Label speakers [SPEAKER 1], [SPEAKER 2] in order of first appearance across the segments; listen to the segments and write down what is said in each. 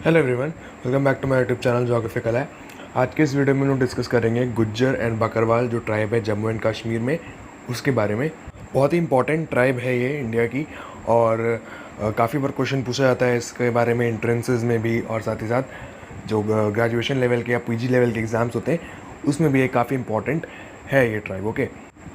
[SPEAKER 1] Hello everyone, welcome back to my YouTube channel geographical है। आज के इस वीडियो में हम लोग डिस्कस करेंगे गुज्जर एंड बकरवाल जो ट्राइब है जम्मू एंड कश्मीर में, उसके बारे में। बहुत ही इंपॉर्टेंट ट्राइब है ये इंडिया की, और काफ़ी बार क्वेश्चन पूछा जाता है इसके बारे में एंट्रेंसेस में भी, और साथ ही साथ जो ग्रेजुएशन लेवल के या पीजी लेवल के एग्ज़ाम्स होते हैं उसमें भी ये काफ़ी इंपॉर्टेंट है ये ट्राइब। ओके,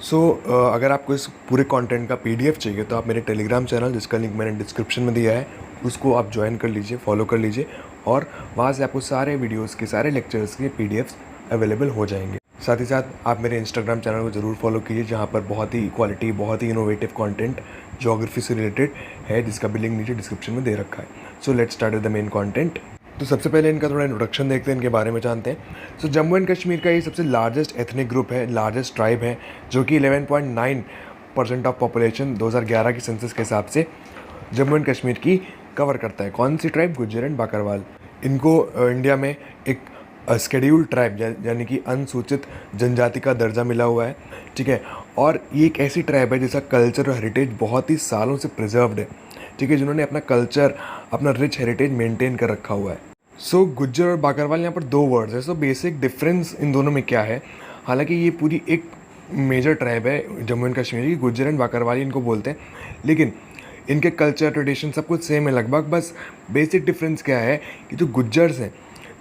[SPEAKER 1] सो अगर आपको इस पूरे कंटेंट का पीडीएफ चाहिए तो आप मेरे टेलीग्राम चैनल, जिसका लिंक मैंने डिस्क्रिप्शन में दिया है, उसको आप ज्वाइन कर लीजिए, फॉलो कर लीजिए, और वहाँ से आपको सारे वीडियोस के, सारे लेक्चर्स के पीडीएफ्स अवेलेबल हो जाएंगे। साथ ही साथ आप मेरे इंस्टाग्राम चैनल को ज़रूर फॉलो कीजिए, जहाँ पर बहुत ही क्वालिटी, बहुत ही इनोवेटिव कंटेंट ज्योग्राफी से रिलेटेड है, जिसका भी लिंक नीचे डिस्क्रिप्शन में दे रखा है। So let's start with the main content. तो सबसे पहले इनका थोड़ा इंट्रोडक्शन देखते हैं, इनके बारे में जानते हैं। सो जम्मू एंड कश्मीर का ये सबसे लार्जेस्ट एथनिक ग्रुप है, लार्जेस्ट ट्राइब है, जो कि 11.9% ऑफ पॉपुलेशन 2011 की सेंसस के हिसाब से जम्मू एंड कश्मीर की कवर करता है। कौन सी ट्राइब? गुज्जर एंड बकरवाल। इनको इंडिया में एक शेड्यूल्ड ट्राइब यानी कि अनुसूचित जनजाति का दर्जा मिला हुआ है, ठीक है। और ये एक ऐसी ट्राइब है जिसका कल्चर और हेरिटेज बहुत ही सालों से प्रिजर्व्ड है, ठीक है, जिन्होंने अपना कल्चर, अपना रिच हेरिटेज मेंटेन कर रखा हुआ है। सो गुज्जर और बकरवाल यहाँ पर दो वर्ड्स है। सो बेसिक डिफरेंस इन दोनों में क्या है? हालांकि ये पूरी एक मेजर ट्राइब है जम्मू एंड कश्मीर की, गुज्जर एंड बकरवाल इनको बोलते हैं, लेकिन इनके कल्चर, ट्रेडिशन सब कुछ सेम है लगभग। बस बेसिक डिफरेंस क्या है कि जो गुज्जर्स हैं,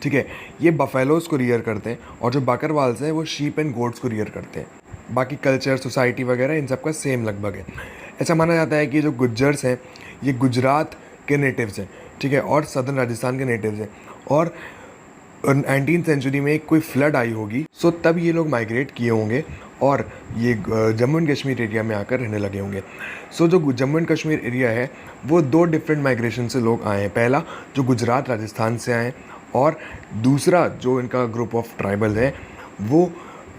[SPEAKER 1] ठीक है, ये बफेलोज को रियर करते हैं, और जो बकरवाल्स हैं वो शीप एंड गोट्स को रियर करते हैं। बाकी कल्चर, सोसाइटी वगैरह इन सब का सेम लगभग है। ऐसा माना जाता है कि जो गुज्जर्स हैं ये गुजरात के नेटिव्स हैं, ठीक है, और सदर्न राजस्थान के नेटिव्स हैं, और 19th सेंचुरी में कोई फ्लड आई होगी, सो तब ये लोग माइग्रेट किए होंगे और ये जम्मू एंड कश्मीर एरिया में आकर रहने लगे होंगे। सो जो जम्मू एंड कश्मीर एरिया है वो दो डिफरेंट माइग्रेशन से लोग आए हैं। पहला जो गुजरात राजस्थान से आए, और दूसरा जो इनका ग्रुप ऑफ ट्राइबल है वो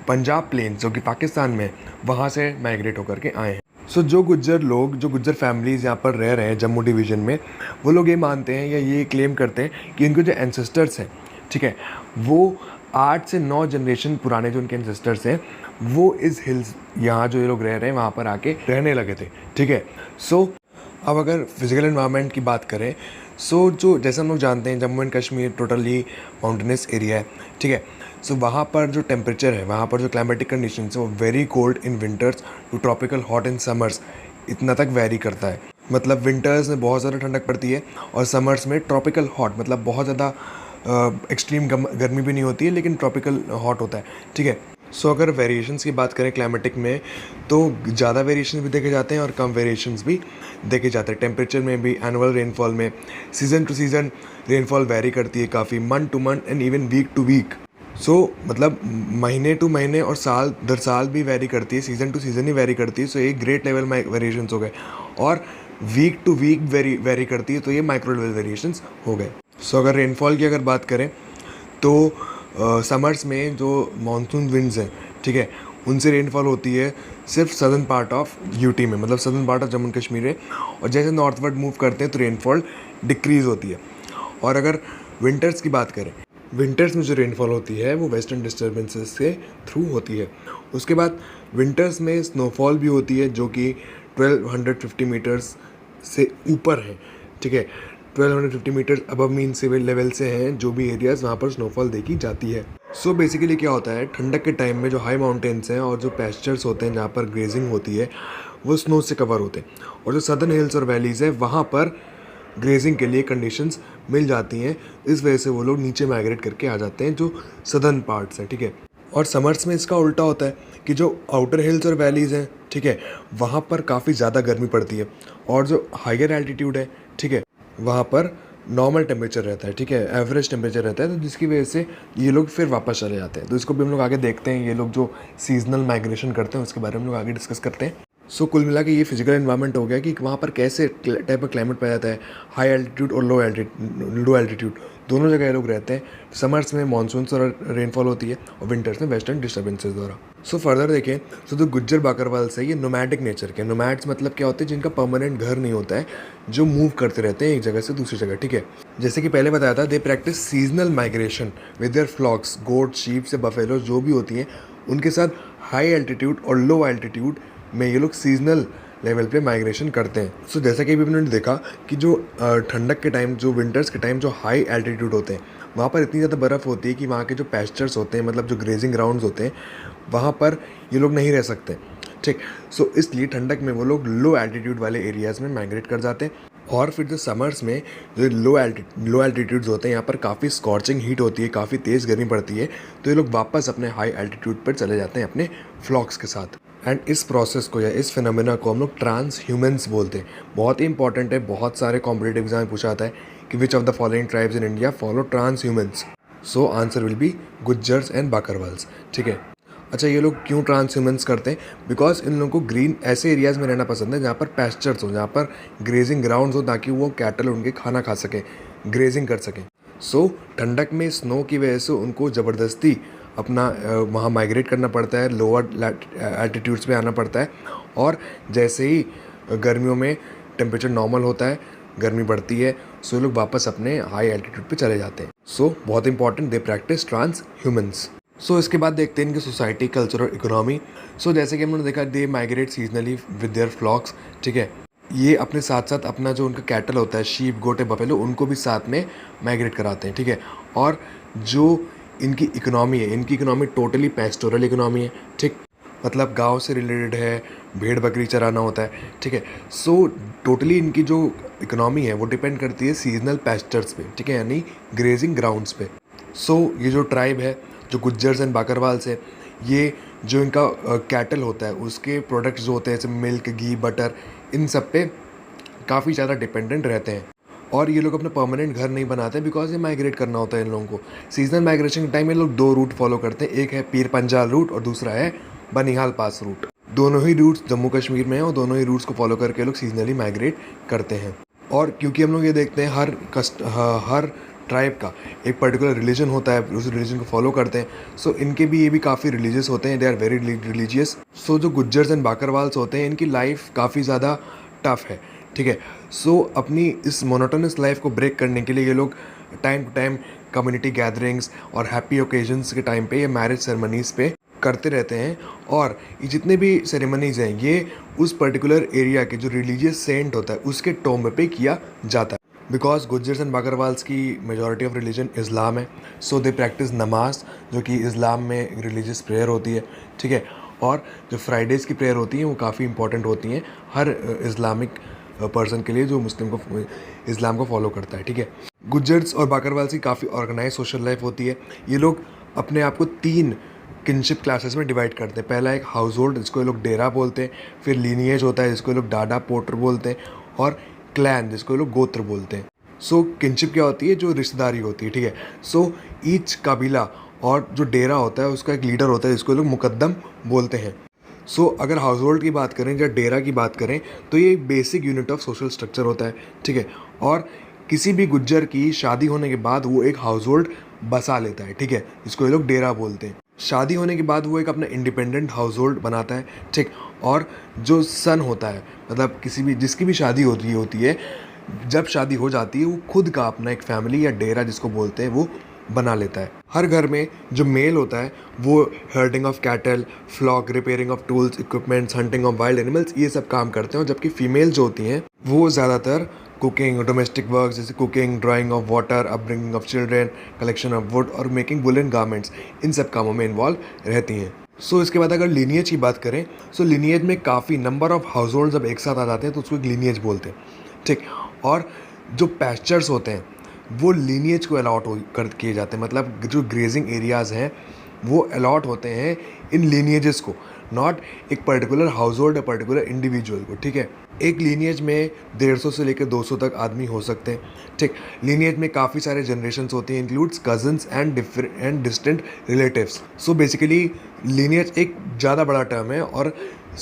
[SPEAKER 1] पंजाब प्लेन्स, जो कि पाकिस्तान में, वहाँ से माइग्रेट होकर के आए हैं। सो जो गुज्जर लोग, जो गुज्जर फैमिलीज़ यहाँ पर रह रहे हैं जम्मू डिवीज़न में, वो लोग ये मानते हैं या ये क्लेम करते हैं कि इनके जो एंसेस्टर्स हैं, ठीक है, वो 8 से 9 जनरेशन पुराने जो उनके एंसेस्टर्स हैं वो इस हिल्स, यहाँ जो ये लोग रह रहे हैं वहाँ पर आके रहने लगे थे, ठीक है। सो अब अगर फिजिकल एनवायरनमेंट की बात करें, सो जो जैसे हम लोग जानते हैं Jammu and Kashmir totally mountainous area है, ठीक है। सो वहाँ पर जो टेम्परेचर है, वहाँ पर जो क्लाइमेटिक कंडीशंस है वो very cold in winters to tropical hot in summers, इतना तक वेरी करता है। मतलब विंटर्स में बहुत ज़्यादा ठंडक पड़ती है, और समर्स में ट्रॉपिकल हॉट, मतलब बहुत ज़्यादा एक्सट्रीम गर्मी भी नहीं होती है, लेकिन ट्रॉपिकल हॉट होता है, ठीक है। सो अगर वेरिएशंस की बात करें क्लाइमेटिक में, तो ज़्यादा वेरिएशन भी देखे जाते हैं और कम वेरिएशंस भी देखे जाते हैं। टेम्परेचर में भी, एनुअल रेनफॉल में, season to season rainfall vary करती है काफ़ी, month to month and even week to week. So मतलब महीने टू महीने और साल दर साल भी वेरी करती है, season to season he very करती है। सो एक ग्रेट लेवल में वेरिएशंस हो गए, और वीक टू वीक वेरी करती है, तो ये माइक्रो लेवल वेरिएशंस हो गए। सो अगर रेनफॉल की अगर बात करें तो समर्स में जो मानसून विंड्स हैं, ठीक है, उनसे रेनफॉल होती है सिर्फ सदर्न पार्ट ऑफ यूटी में, मतलब southern part of Jammu and Kashmir में, और जैसे नॉर्थवर्ड मूव करते हैं तो रेनफॉल डिक्रीज़ होती है। और अगर विंटर्स की बात करें, विंटर्स में जो रेनफॉल होती है वो वेस्टर्न डिस्टर्बेंसेस के थ्रू होती है। उसके बाद विंटर्स में स्नोफॉल भी होती है, जो कि 1250 मीटर्स से ऊपर है, ठीक है, 1250 मीटर अबव मीन सी लेवल से हैं जो भी एरियाज़, वहाँ पर स्नोफॉल देखी जाती है। सो बेसिकली क्या होता है, ठंडक के टाइम में जो हाई माउंटेन्स हैं और जो पैस्चर्स होते हैं जहाँ पर ग्रेजिंग होती है वो स्नो से कवर होते हैं, और जो सदर्न हिल्स और वैलीज़ है वहाँ पर ग्रेजिंग के लिए कंडीशंस मिल जाती हैं। इस वजह से वो लोग नीचे माइग्रेट करके आ जाते हैं जो सदर्न पार्ट्स हैं, ठीक है। और समर्स में इसका उल्टा होता है कि जो आउटर हिल्स और वैलीज़ हैं, ठीक है, वहाँ पर काफ़ी ज़्यादा गर्मी पड़ती है, और जो हाइयर एल्टीट्यूड है, ठीक है, वहाँ पर नॉर्मल टेम्परेचर रहता है, ठीक है, एवरेज टेम्परेचर रहता है, तो जिसकी वजह से ये लोग फिर वापस चले जाते हैं। तो इसको भी हम लोग आगे देखते हैं, ये लोग जो सीजनल माइग्रेशन करते हैं उसके बारे में हम लोग आगे डिस्कस करते हैं। सो कुल मिला के ये फिजिकल एनवायरनमेंट हो गया कि वहाँ पर कैसे टाइप का क्लाइमेट पाया जाता है, हाई एल्टीट्यूड और लो एल्टीट्यूड दोनों जगह ये लोग रहते हैं। समर्स में मानसून्स और रेनफॉल होती है, और विंटर्स में वेस्टर्न डिस्टर्बेंसेस द्वारा। सो फर्दर देखें तो गुज्जर बकरवाल से ये नोमैडिक नेचर के, नोमैड्स मतलब क्या होते हैं, जिनका परमानेंट घर नहीं होता है, जो मूव करते रहते हैं एक जगह से दूसरी जगह, ठीक है। जैसे कि पहले बताया था, they practice seasonal migration with their flocks, goat, sheep से बफेलो जो भी होती हैं उनके साथ हाई एल्टीट्यूड और लो एल्टीट्यूड में ये लोग सीजनल लेवल पे माइग्रेशन करते हैं। सो जैसा कि अभी हमने देखा कि जो ठंडक के टाइम, जो विंटर्स के टाइम जो हाई एल्टीट्यूड होते हैं वहाँ पर इतनी ज़्यादा बर्फ़ होती है कि वहाँ के जो पैस्चर्स होते हैं, मतलब जो ग्रेजिंग ग्राउंड्स होते हैं, वहाँ पर ये लोग नहीं रह सकते। ठीक, सो इसलिए ठंडक में वो लोग लो एल्टीट्यूड वाले एरियाज़ में माइग्रेट कर जाते हैं। और फिर जो समर्स में जो लो एल्टीट्यूड्स होते हैं, यहाँ पर काफ़ी स्कॉर्चिंग हीट होती है, काफ़ी तेज़ गर्मी पड़ती है, तो ये लोग वापस अपने हाई एल्टीट्यूड पर चले जाते हैं अपने फ्लॉक्स के साथ। एंड इस प्रोसेस को या इस फिनोमेना को हम लोग ट्रांस ह्यूमन्स बोलते हैं। बहुत ही इंपॉर्टेंट है, बहुत सारे कॉम्पिटिटिव एग्जाम में पूछा आता है कि which of the following tribes in India follow transhumance. So answer will be Gujjars and Bakarwals. ठीक है, अच्छा ये लोग क्यों ट्रांस ह्यूमन्स करते हैं? बिकॉज इन लोगों को ग्रीन ऐसे एरियाज़ में रहना पसंद है जहाँ पर पैस्चर्स हो, जहाँ पर ग्रेजिंग ग्राउंड्स हो, ताकि वो कैटल उनके खाना खा सकें, ग्रेजिंग कर सकें। सो ठंडक में स्नो की वजह से उनको ज़बरदस्ती अपना वहाँ माइग्रेट करना पड़ता है, लोअर एल्टीट्यूड्स पे आना पड़ता है। और जैसे ही गर्मियों में टेम्परेचर नॉर्मल होता है, गर्मी बढ़ती है, सो ये लोग वापस अपने हाई एल्टीट्यूड पे चले जाते हैं। सो बहुत important, they practice transhumance. So इसके बाद देखते हैं इनकी सोसाइटी, कल्चर और इकोनॉमी। सो जैसे कि हमने देखा, they migrate seasonally with their flocks. ठीक है, ये अपने साथ साथ अपना जो उनका कैटल होता है, शीप, गोटे, बफेलो, उनको भी साथ में माइग्रेट कराते हैं। ठीक है, और जो इनकी इकोनॉमी है, इनकी इकोनॉमी टोटली पेस्टोरल इकोनॉमी है। ठीक, मतलब गांव से रिलेटेड है, भेड़ बकरी चराना होता है। ठीक है, सो टोटली इनकी जो इकोनॉमी है वो डिपेंड करती है सीजनल पेस्चर्स पे। ठीक है, यानी ग्रेजिंग ग्राउंड्स पे। सो ये जो ट्राइब है, जो गुज्जर्स एंड बाकरवाल्स है, ये जो इनका कैटल होता है उसके प्रोडक्ट्स जो होते हैं, जैसे मिल्क, घी, बटर, इन सब पे काफ़ी ज़्यादा डिपेंडेंट रहते हैं। और ये लोग अपना परमानेंट घर नहीं बनाते, बिकॉज ये माइग्रेट करना होता है इन लोगों को। सीजनल माइग्रेशन के टाइम ये लोग 2 रूट फॉलो करते हैं, एक है पीर पंजाल रूट और दूसरा है बनिहाल पास रूट। दोनों ही रूट्स जम्मू कश्मीर में हैं और दोनों ही रूट्स को फॉलो करके लोग सीजनली माइग्रेट करते हैं। और क्योंकि हम लोग ये देखते हैं हर ट्राइब का एक पर्टिकुलर रिलीजन होता है, उस रिलीजन को फॉलो करते हैं। सो इनके भी ये भी काफ़ी रिलीजियस होते हैं, दे आर वेरी रिलीजियस। सो जो गुज्जर्स एंड बाकरवाल्स होते हैं, इनकी लाइफ काफ़ी ज़्यादा टफ है। ठीक है, सो अपनी इस मोनोटोनस लाइफ को ब्रेक करने के लिए ये लोग time to time community gatherings और हैप्पी ओकेजन्स के टाइम पे, ये मैरिज सेरेमनीज़ पे करते रहते हैं। और ये जितने भी सेरेमनीज़ हैं, ये उस पर्टिकुलर एरिया के जो रिलीजियस सेंट होता है उसके टॉम्ब पे किया जाता है। बिकॉज गुज्जर्स एंड बाकरवाल्स की मेजॉरिटी ऑफ रिलीजन इस्लाम है, सो दे प्रैक्टिस नमाज, जो कि इस्लाम में रिलीजियस प्रेयर होती है। ठीक है, और जो फ्राइडेज़ की प्रेयर होती हैं वो काफ़ी इंपॉर्टेंट होती हैं हर इस्लामिक पर्सन के लिए जो मुस्लिम को, इस्लाम को फॉलो करता है। ठीक है, गुज्जर्स और बाकरवाल्स की काफ़ी ऑर्गेनाइज सोशल लाइफ होती है। ये लोग अपने आप को 3 किनशिप क्लासेस में डिवाइड करते हैं। पहला एक हाउस होल्ड, जिसको ये लोग डेरा बोलते हैं। फिर लीनिएज होता है, जिसको ये लोग डाडा पोटर बोलते हैं। और क्लैन, जिसको ये लोग गोत्र बोलते हैं। सो किनशिप क्या होती है? जो रिश्तेदारी होती है। ठीक है, सो ईच कबीला और जो डेरा होता है उसका एक लीडर होता है, जिसको लोग मुकद्दम बोलते हैं। सो अगर हाउस होल्ड की बात करें या डेरा की बात करें, तो ये एक basic unit of social structure होता है। ठीक है, और किसी भी गुज्जर की शादी होने के बाद वो एक हाउस होल्ड बसा लेता है। ठीक है, जिसको ये लोग डेरा बोलते हैं। शादी होने के बाद वो एक अपना इंडिपेंडेंट हाउस होल्ड बनाता है। ठीक, और जो सन होता है, मतलब किसी भी जिसकी भी शादी होती है, जब शादी हो जाती है वो खुद का अपना एक फैमिली या डेरा जिसको बोलते हैं वो बना लेता है। हर घर में जो मेल होता है वो herding of cattle, flock, repairing of tools, equipments, hunting of wild animals, ये सब काम करते हैं। और जबकि फीमेल जो होती हैं वो ज़्यादातर कुकिंग, डोमेस्टिक वर्क जैसे cooking, drying of water, upbringing of children, collection of would और मेकिंग वुलन गारमेंट्स, इन सब कामों में इन्वॉल्व रहती हैं। सो इसके बाद अगर लीनिएज की बात करें, सो लीनिएज में काफ़ी नंबर ऑफ हाउस होल्ड जब एक साथ आ जाते हैं तो उसको एक लीनिएज बोलते हैं। ठीक, और जो पैस्चर्स होते हैं वो लीनिएज को अलॉट कर किए जाते हैं। मतलब जो ग्रेजिंग एरियाज़ हैं वो अलॉट होते हैं इन लीनिएजेस को, नॉट एक पर्टिकुलर हाउस होल्ड या पर्टिकुलर इंडिविजुअल को। ठीक है, एक लीनिएज में 150 से लेकर 200 तक आदमी हो सकते हैं। ठीक, लीनिएज में काफ़ी सारे जनरेशन्स होती हैं, includes cousins and distant relatives. So basically lineage एक ज़्यादा बड़ा टर्म है और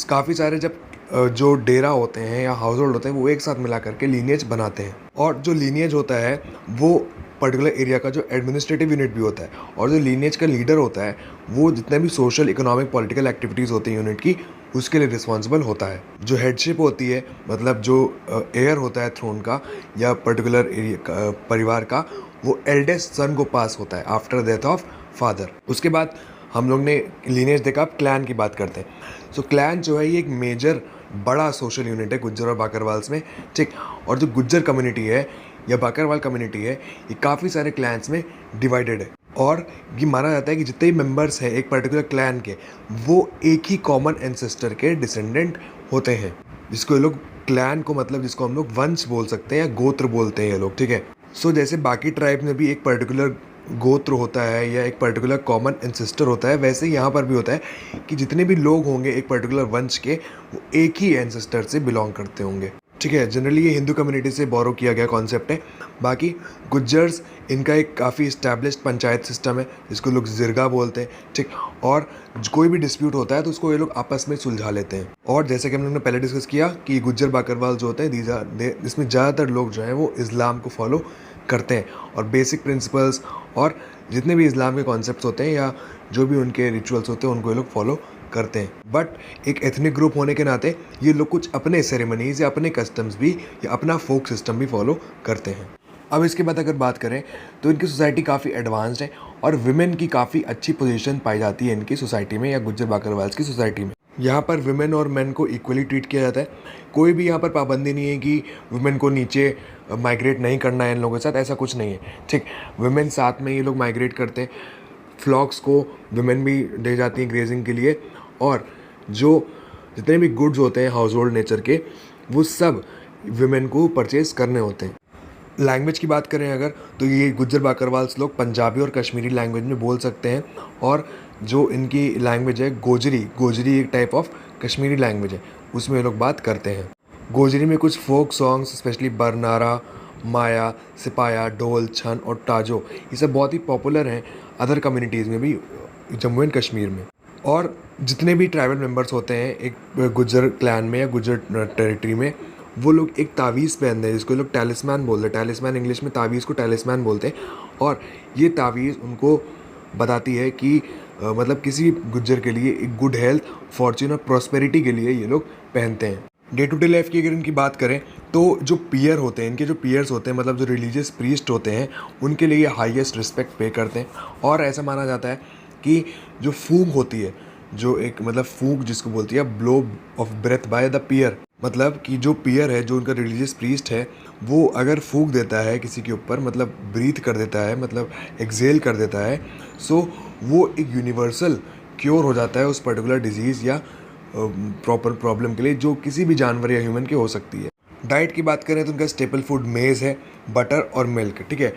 [SPEAKER 1] काफ़ी सारे जब जो डेरा होते हैं या हाउस होल्ड होते हैं वो एक साथ मिला करके लीनिएज बनाते हैं। और जो लीनिएज होता है वो पर्टिकुलर एरिया का जो एडमिनिस्ट्रेटिव यूनिट भी होता है, और जो लीनिएज का लीडर होता है वो जितने भी सोशल, इकोनॉमिक, पॉलिटिकल एक्टिविटीज़ होती हैं यूनिट की, उसके लिए रिस्पॉन्सिबल होता है। जो हेडशिप होती है, मतलब जो एयर होता है थ्रोन का या पर्टिकुलर एरिया परिवार का, वो एल्डेस्ट सन को पास होता है आफ्टर डेथ ऑफ फादर। उसके बाद हम लोग ने लीनिएज देखा, अब क्लैन की बात करते हैं। सो क्लैन जो है ये एक मेजर बड़ा सोशल यूनिट है गुज्जर और बाकरवाल्स में, ठीक। और जो गुज्जर कम्युनिटी है या बाकरवाल कम्युनिटी है, ये काफ़ी सारे क्लैंस में डिवाइडेड है। और ये माना जाता है कि जितने भी मेंबर्स हैं एक पर्टिकुलर क्लैन के, वो एक ही कॉमन एंसेस्टर के डिसेंडेंट होते हैं, जिसको ये लोग क्लैन को मतलब जिसको हम लोग वंश बोल सकते हैं या गोत्र बोलते हैं ये लोग, ठीक है। सो जैसे बाकी ट्राइब में भी एक पर्टिकुलर गोत्र होता है या एक पर्टिकुलर कॉमन एंसेस्टर होता है, वैसे ही यहाँ पर भी होता है कि जितने भी लोग होंगे एक पर्टिकुलर वंश के, वो एक ही एंसेस्टर से बिलोंग करते होंगे, ठीक है। जनरली ये हिंदू कम्युनिटी से बोरो किया गया कॉन्सेप्ट है। बाकी गुज्जर्स, इनका एक काफ़ी इस्टेब्लिश्ड पंचायत सिस्टम है जिसको लोग जिरगा बोलते हैं, ठीक। और कोई भी डिस्प्यूट होता है तो उसको ये लोग आपस में सुलझा लेते हैं। और जैसे कि हम लोगों ने पहले डिस्कस किया कि गुज्जर बाकरवाल जो होते हैं, इसमें ज़्यादातर लोग जो हैं वो इस्लाम को फॉलो करते हैं और बेसिक प्रिंसिपल्स और जितने भी इस्लाम के कॉन्सेप्ट्स होते हैं या जो भी उनके रिचुअल्स होते हैं उनको ये लोग फॉलो करते हैं। बट एक एथनिक ग्रुप होने के नाते ये लोग कुछ अपने सेरेमनीज या अपने कस्टम्स भी या अपना फोक सिस्टम भी फॉलो करते हैं। अब इसके बाद अगर बात करें तो इनकी सोसाइटी काफ़ी एडवांस्ड है और विमेन की काफ़ी अच्छी पोजीशन पाई जाती है इनकी सोसाइटी में या गुज्जर बाकरवाल्स की सोसाइटी में। यहाँ पर विमेन और मेन को इक्वली ट्रीट किया जाता है। कोई भी यहाँ पर पाबंदी नहीं है कि वुमेन को नीचे माइग्रेट नहीं करना है इन लोगों के साथ, ऐसा कुछ नहीं है, ठीक। वुमेन साथ में ये लोग माइग्रेट करते हैं, फ्लॉक्स को वुमेन भी ले जाती हैं ग्रेजिंग के लिए। और जो जितने भी गुड्स होते हैं हाउस होल्ड नेचर के, वो सब वुमेन को परचेज करने होते हैं। लैंग्वेज की बात करें अगर, तो ये गुज्जर बाकरवाल्स लोग पंजाबी और कश्मीरी लैंग्वेज में बोल सकते हैं। और जो इनकी लैंग्वेज है गोजरी एक टाइप ऑफ कश्मीरी लैंग्वेज है, उसमें ये लोग बात करते हैं। गोजरी में कुछ फोक सॉन्ग्स स्पेशली बरनारा, माया, सिपाया, ढोल, छन और टाजो, ये सब बहुत ही पॉपुलर हैं अदर कम्युनिटीज़ में भी जम्मू एंड कश्मीर में। और जितने भी ट्राइबल मेंबर्स होते हैं एक गुज्जर क्लैन में या गुज्जर टेरिटरी में, वो लोग एक तावीज़ पहनते हैं जिसको लोग टैलिस्मैन बोलते हैं। टैलिस्मैन इंग्लिश में तावीज़ को टैलिस्मैन बोलते हैं। और ये तावीज़ उनको बताती है कि मतलब किसी गुज्जर के लिए एक गुड हेल्थ, फॉर्च्यून और प्रॉस्पेरिटी के लिए ये लोग पहनते हैं। डे टू डे लाइफ की अगर इनकी बात करें तो जो पियर होते हैं, इनके जो पियर्स होते हैं मतलब जो रिलीजियस प्रीस्ट होते हैं, उनके लिए हाईएस्ट रिस्पेक्ट पे करते हैं। और ऐसा माना जाता है कि जो फूक होती है, जो एक मतलब फूक जिसको बोलती है blow of breath by the pir, मतलब कि जो पियर है, जो उनका रिलीजियस प्रीस्ट है, वो अगर फूक देता है किसी के ऊपर, मतलब ब्रीथ कर देता है, मतलब एक्सेल कर देता है, सो वो एक यूनिवर्सल क्योर हो जाता है उस पर्टिकुलर डिजीज़ या प्रॉपर प्रॉब्लम के लिए जो किसी भी जानवर या ह्यूमन के हो सकती है। डाइट की बात करें तो उनका स्टेपल फूड मेज़ है, बटर और मिल्क, ठीक है।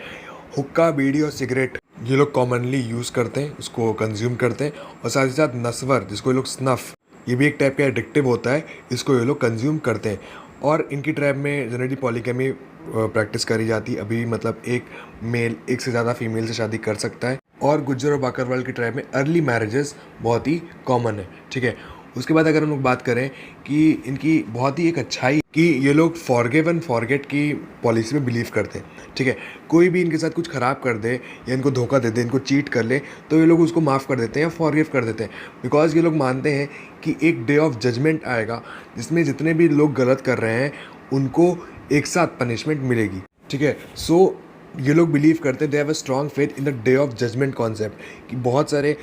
[SPEAKER 1] हुक्का, बीड़ी और सिगरेट ये लोग कॉमनली यूज़ करते हैं, उसको कंज्यूम करते हैं। और साथ ही साथ नस्वर, जिसको ये लोग स्नफ़, ये भी एक टाइप का एडिक्टिव होता है, इसको ये लोग कंज्यूम करते हैं। और इनकी ट्राइब में जनरली पॉलीगैमी प्रैक्टिस करी जाती है। अभी मतलब एक मेल एक से ज़्यादा फीमेल से शादी कर सकता है। और गुज्जर और बाकरवाल की ट्राइब में अर्ली मैरिजेस बहुत ही कॉमन है, ठीक है। उसके बाद अगर हम लोग बात करें कि इनकी बहुत ही एक अच्छाई कि ये लोग फॉरगिव एंड फॉरगेट की पॉलिसी में बिलीव करते हैं, ठीक है। कोई भी इनके साथ कुछ ख़राब कर दे या इनको धोखा दे दे, इनको चीट कर ले, तो ये लोग उसको माफ़ कर देते हैं या फॉरगिव कर देते हैं। बिकॉज ये लोग मानते हैं कि एक डे ऑफ जजमेंट आएगा जिसमें जितने भी लोग गलत कर रहे हैं उनको एक साथ पनिशमेंट मिलेगी, ठीक है। सो ये लोग बिलीव करते हैं, they have a strong faith in the day of judgement concept, कि बहुत सारे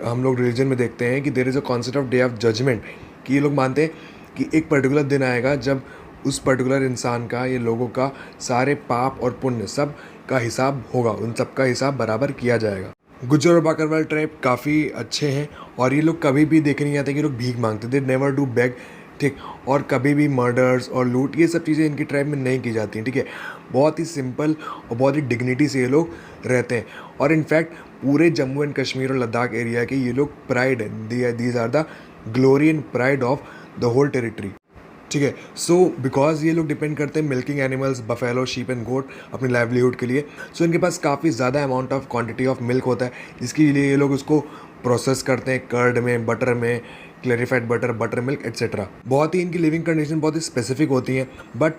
[SPEAKER 1] हम लोग रिलीजन में देखते हैं कि there is a concept of day of judgement, कि ये लोग मानते हैं कि एक पर्टिकुलर दिन आएगा जब उस पर्टिकुलर इंसान का, ये लोगों का सारे पाप और पुण्य सब का हिसाब होगा, उन सब का हिसाब बराबर किया जाएगा। गुज्जर और बाकरवाल ट्राइब काफ़ी अच्छे हैं और ये लोग कभी भी देखे नहीं जाते कि लोग भीख मांगते, दे नेवर डू बेग, ठीक। और कभी भी मर्डर्स और लूट ये सब चीज़ें इनकी ट्राइब में नहीं की जाती हैं, ठीक है। बहुत ही सिंपल और बहुत ही डिग्निटी से ये लोग रहते हैं। और इनफैक्ट पूरे जम्मू एंड कश्मीर और लद्दाख एरिया के ये लोग प्राइड है, these are the glory and pride of the whole territory, ठीक है। सो बिकॉज ये लोग डिपेंड करते हैं milking animals, buffalo, sheep and goat अपनी लाइवलीहुड के लिए। सो इनके पास काफ़ी ज़्यादा amount of quantity of milk होता है, जिसके लिए ये लोग उसको प्रोसेस करते हैं कर्ड में, बटर में, clarified butter, butter milk etcetera. बहुत ही इनकी लिविंग कंडीशन बहुत ही स्पेसिफिक होती हैं। बट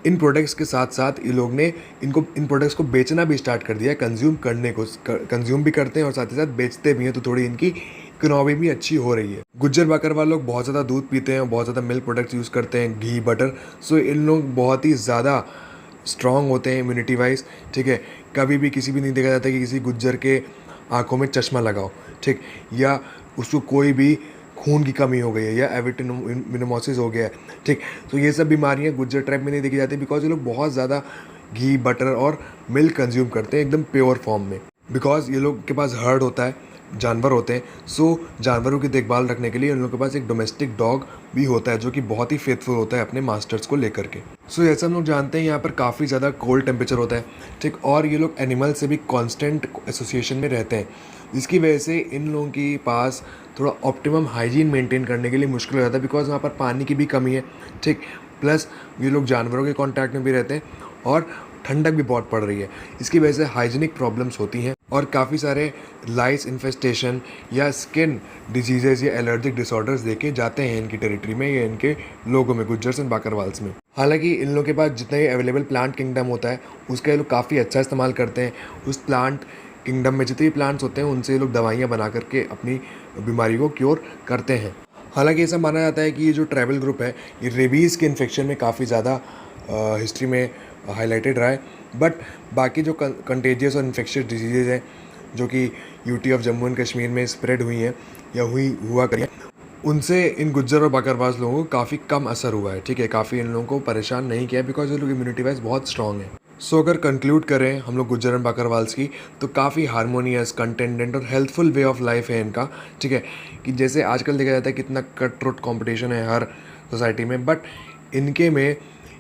[SPEAKER 1] इन प्रोडक्ट्स के साथ साथ ये लोग ने इन प्रोडक्ट्स को बेचना भी स्टार्ट कर दिया है, कंज्यूम भी करते हैं और साथ ही साथ बेचते भी हैं, तो थोड़ी इनकी इकोनॉमी भी अच्छी हो रही है। गुज्जर बाकरवाल लोग बहुत ज़्यादा दूध पीते हैं और बहुत ज़्यादा मिल्क प्रोडक्ट्स यूज़ करते हैं, घी, बटर। सो इन लोग बहुत ही ज़्यादा स्ट्रॉन्ग होते हैं इम्यूनिटी वाइज, ठीक है। कभी भी किसी भी नहीं देखा जाता कि किसी गुज्जर के आँखों में चश्मा लगाओ, ठीक, या उसको कोई भी खून की कमी हो गई है या एविटिनोमोसिस हो गया है, ठीक। तो ये सब बीमारियाँ गुज्जर ट्राइब में नहीं देखी जाती बिकॉज ये लोग बहुत ज़्यादा घी, बटर और मिल्क कंज्यूम करते हैं एकदम प्योर फॉर्म में। बिकॉज ये लोग के पास हर्ड होता है, जानवर होते हैं, सो जानवरों की देखभाल रखने के लिए उन लोगों के पास एक डोमेस्टिक डॉग भी होता है जो कि बहुत ही फेथफुल होता है अपने मास्टर्स को लेकर के। सो जैसे हम लोग जानते हैं यहाँ पर काफ़ी ज़्यादा कोल्ड टेम्परेचर होता है, ठीक। और ये लोग एनिमल से भी कॉन्स्टेंट एसोसिएशन में रहते हैं, जिसकी वजह से इन लोगों के पास थोड़ा ऑप्टिमम हाइजीन मेंटेन करने के लिए मुश्किल हो जाता है बिकॉज वहाँ पर पानी की भी कमी है, ठीक। प्लस ये लोग जानवरों के कांटेक्ट में भी रहते हैं और ठंडक भी बहुत पड़ रही है, इसकी वजह से हाइजीनिक प्रॉब्लम्स होती हैं और काफ़ी सारे लाइस इन्फेस्टेशन या स्किन डिजीजेज या एलर्जिक डिसऑर्डर्स देखे जाते हैं इनकी टेरिटरी में या इनके लोगों में, गुज्जर्स एंड बाकरवाल्स में। हालांकि इन लोगों के पास जितना ही अवेलेबल प्लांट किंगडम होता है उसका ये लोग काफ़ी अच्छा इस्तेमाल करते हैं। उस प्लांट किंगडम में जितने भी प्लांट्स होते हैं उनसे ये लोग दवाइयाँ बना करके अपनी बीमारी को क्योर करते हैं। हालांकि ऐसा माना जाता है कि ये जो ट्राइबल ग्रुप है ये रेबीज़ के इन्फेक्शन में काफ़ी ज़्यादा हिस्ट्री में हाईलाइटेड रहा है, बट बाकी जो कंटेजियस और इन्फेक्शियस डिजीज़ हैं जो कि UT of Jammu and Kashmir में स्प्रेड हुई हैं या हुआ करी हैं, उनसे इन गुज्जर और बाकरवाल लोगों को काफ़ी कम असर हुआ है, ठीक है। काफ़ी इन लोगों को परेशान नहीं किया बिकॉज ये लोग इम्यूनिटी वाइज बहुत स्ट्रॉन्ग है। सो अगर कंक्लूड करें हम लोग गुज्जर एंड बाकरवाल्स की तो काफ़ी हारमोनियस, कंटेंडेंट और हेल्थफुल वे ऑफ लाइफ है इनका, ठीक है। कि जैसे आजकल देखा जाता है कितना कट थ्रोट कॉम्पिटिशन है हर सोसाइटी में, बट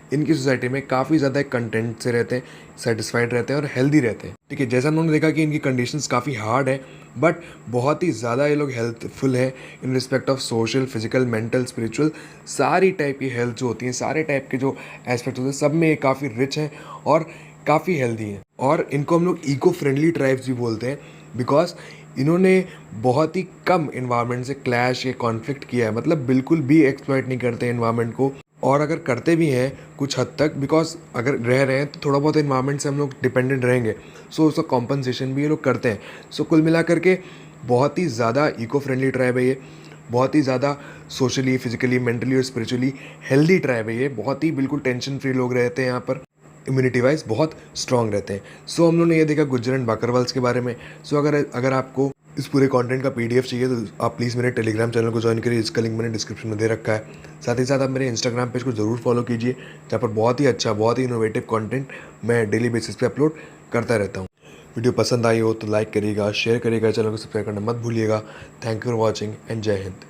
[SPEAKER 1] इनकी सोसाइटी में काफ़ी ज़्यादा कंटेंट से रहते हैं, सेटिस्फाइड रहते हैं और हेल्दी रहते हैं, ठीक है। जैसा उन्होंने देखा कि इनकी कंडीशंस काफ़ी हार्ड है बट बहुत ही ज़्यादा ये लोग हेल्थफुल है in respect of social, physical, mental, spiritual, सारी टाइप की हेल्थ जो होती हैं, सारे टाइप के जो एस्पेक्ट होते हैं सब में ये काफ़ी रिच हैं और काफ़ी हेल्दी हैं। और इनको हम लोग इको फ्रेंडली ट्राइब्स भी बोलते हैं बिकॉज इन्होंने बहुत ही कम इन्वायरमेंट से क्लैश या कॉन्फ्लिक्ट किया है, मतलब बिल्कुल भी एक्सप्लॉइट नहीं करते इन्वायरमेंट को, और अगर करते भी हैं कुछ हद तक बिकॉज अगर रह रहे हैं तो थोड़ा बहुत इन्वायरमेंट से हम लोग डिपेंडेंट रहेंगे, सो उसका कॉम्पनसेशन भी ये लोग करते हैं। सो कुल मिला करके बहुत ही ज़्यादा इको फ्रेंडली ट्राइब है ये, बहुत ही ज़्यादा सोशली, फिजिकली, मेंटली और स्पिरिचुअली हेल्दी ट्राइब है ये, बहुत ही बिल्कुल टेंशन फ्री लोग रहते हैं यहाँ पर, इम्यूनिटी वाइज बहुत स्ट्रॉन्ग रहते हैं। सो हम लोगों ने ये देखा गुज्जर एंड बाकरवाल्स के बारे में। सो अगर आपको इस पूरे कंटेंट का पीडीएफ चाहिए तो आप प्लीज़ मेरे टेलीग्राम चैनल को ज्वाइन करिए, इसका लिंक मैंने डिस्क्रिप्शन में दे रखा है। साथ ही साथ आप मेरे इंस्टाग्राम पेज को ज़रूर फॉलो कीजिए जहाँ पर बहुत ही अच्छा, बहुत ही इनोवेटिव कंटेंट मैं डेली बेसिस पे अपलोड करता रहता हूँ। वीडियो पसंद आई हो तो लाइक करिएगा, शेयर करिएगा, चैनल को सब्सक्राइब करना मत भूलिएगा। Thank you for watching and जय हिंद।